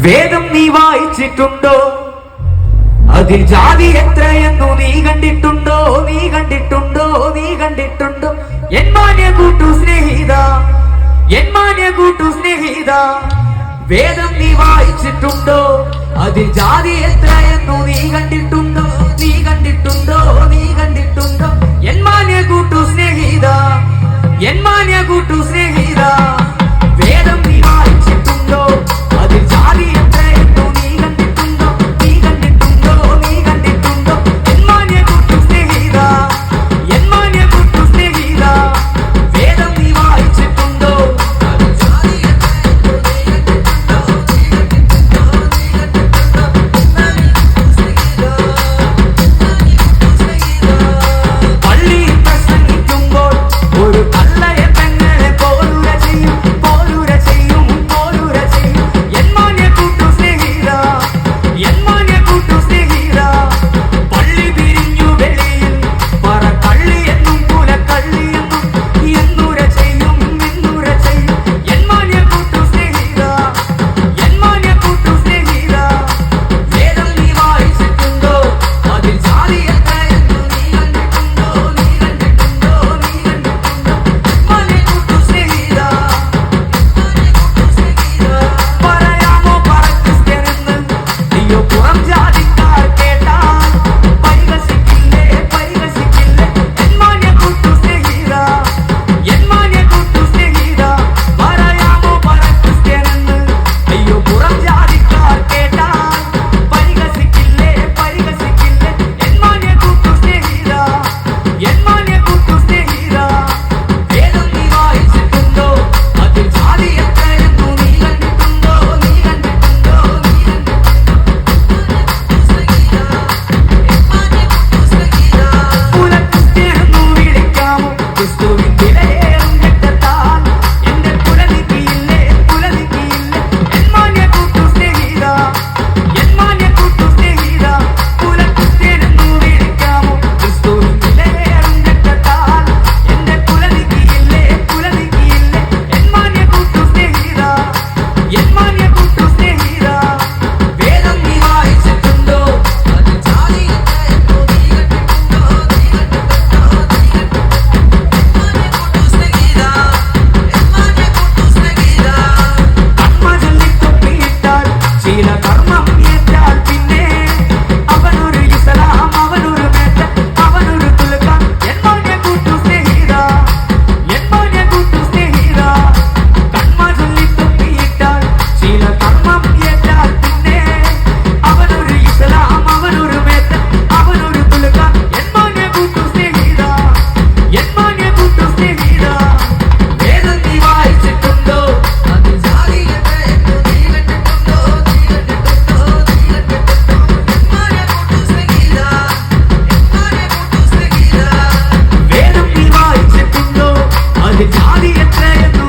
വേദം നീ വായിച്ചിട്ടുണ്ടോ? അതിൽ ജാതി എത്രയെന്നു നീ കണ്ടിട്ടുണ്ടോ? നീ കണ്ടിട്ടുണ്ടോ? നീ കണ്ടിട്ടുണ്ടോ? എൻ മാന്യ കൂട്ടു സ്നേഹിത, എൻ മാന്യ കൂട്ടു സ്നേഹിത, വേദം നീ വായിച്ചിട്ടുണ്ടോ? അതിൽ ജാതി എത്രയെന്നു നീ കണ്ടിട്ടുണ്ടോ? നീ കണ്ടിട്ടുണ്ടോ? നീ കണ്ടിട്ടുണ്ടോ? എൻ മാന്യ കൂട്ടു സ്നേഹിത, എൻ മാന്യ കൂട്ടു സ്നേഹിത, വേദം നീ വായിച്ചിട്ടുണ്ടോ? അതിൽ ജാതി എത്രയെന്നു നീ കണ്ടിട്ടുണ്ടോ? നീ കണ്ടിട്ടുണ്ടോ? നീ കണ്ടിട്ടുണ്ടോ? എൻ മാന്യ കൂട്ടു സ്നേഹിത, എൻ മാന്യ കൂട്ടു സ്നേഹിത, വേദം നീ വായിച്ചിട്ടുണ്ടോ? അതിൽ ജാതി എത്രയെന്നു നീ കണ്ടിട്ടുണ്ടോ? നീ കണ്ടിട്ടുണ്ടോ? നീ കണ്ടിട്ടുണ്ടോ? പള്ളിയിൽ പ്രസംഗിക്കുമ്പോൾ ഒരു കള്ളയെ പെങ്ങളെ പോലുര ചെയ്യും, പോലുര ചെയ്യും, പോലുര ചെയ്യും. എൻ മാന്യ കൂട്ടു സ്നേഹിത, എൻ മാന്യ കൂട്ടു സ്നേഹിത, പള്ളി പിരിഞ്ഞു വെളിയിൽ പറ കള്ളി എന്നും കുലക്കള്ളി എന്നും എന്നുര ചെയ്യും, എന്നുര ചെയ്യും. എൻ മാന്യ കൂട്ടു സ്നേഹിത, എൻ മാന്യ കൂട്ടു സ്നേഹിത, വേദം നീ വായിച്ചിട്ടുണ്ടോ? അതിൽ ജാതി എത്രയെന്നു നീ കണ്ടിട്ടുണ്ടോ? നീ കണ്ടിട്ടുണ്ടോ? നീ കണ്ടിട്ടുണ്ടോ? മാന്യ കൂട്ടു സ്നേഹിത, പറയാമോ പറ ക്രിസ്ത്യനെന്ന്? നീയോ പുറം ജാതിക്കാർ കേട്ടാൽ പരിഹസിക്കില്ലേ, പരിഹസിക്കില്ലേ? എൻ മാന്യ കൂട്ടു സ്നേഹിത, എൻ മാന്യ കൂട്ടു സ്നേഹിത, പറയാമോ പറ ക്രിസ്ത്യനെന്ന്? അയ്യോ പുറം ജാതിക്കാർ കേട്ടാൽ പരിഹസിക്കില്ലേ, പരിഹസിക്കില്ലേ? എൻ മാന്യ കൂട്ടു സ്നേഹിത, എൻ മാന്യ കൂട്ടു സ്നേഹിത, വേദം നീ വായിച്ചിട്ടുണ്ടോ? അതിൽ ജാതി എത്രയെന്നു നീ കണ്ടിട്ടുണ്ടോ? നീ കണ്ടിട്ടുണ്ടോ? നീ കുലക്രിസ്ത്യനെന്നു വിളിക്കാമോ? ക്രിസ്തുവിൻ വിലയേറും രക്തത്താൽ എന്റെ കുലനിധിയില്ലേ, കുലനിധിയില്ലേ? എൻ മാന്യ കൂട്ടു സ്നേഹിത, എൻ മാന്യ കൂട്ടു സ്നേഹിത, കുലക്രിസ്ത്യനെന്നു വിളിക്കാമോ? ക്രിസ്തുവിൻ വിലയേറും രക്തത്താൽ എന്റെ കുലനിധിയില്ലേ, കുലനിധിയില്ലേ? എൻ മാന്യ കൂട്ടു സ്നേഹിത, എൻ മാന്യ കൂട്ടു സ്നേഹിത, വേദം നീ വായിച്ചിട്ടുണ്ടോ? അതിൽ ജാതി എത്രയെന്നു നീ കണ്ടിട്ടുണ്ടോ? നീ കണ്ടിട്ടുണ്ടോ? നീ കണ്ടിട്ടുണ്ടോ? കർമ്മ ചൊല്ലിത്തൊപ്പിയിട്ടാൽ ചില കർമ്മം ഏറ്റാൽ പിന്നെ അവനൊരു ഇസ്ലാം, അവനൊരു മേറ്റ, അവനൊരു തുലക്കാൻ. എൻ മാന്യ കൂട്ടു സ്നേഹിത, എൻ മാന്യ കൂട്ടു സ്നേഹിത, കർമ്മ ചൊല്ലിത്തൊപ്പിയിട്ടാൽ ചില കർമ്മം ഏറ്റാൽ പിന്നെ അവനൊരു ഇസ്ലാം, അവനൊരു മേറ്റ, അവനൊരു തുലക്കാൻ. എൻ മാന്യ കൂട്ടു സ്നേഹിത, എൻ മാന്യ കൂട്ടു സ്നേഹിത, വേദം നീ വായിച്ചിട്ടുണ്ടോ? അതിൽ ജാതി എത്രയെന്നു നീ കണ്ടിട്ടുണ്ടോ? നീ കണ്ടിട്ടുണ്ടോ? നീ കണ്ടിട്ടുണ്ടോ? എൻ മാന്യ കൂട്ടു സ്നേഹിത, എൻ മാന്യ കൂട്ടു സ്നേഹിത, വേദം നീ വായിച്ചിട്ടുണ്ടോ? അതിൽ ജാതി എത്രയെന്നു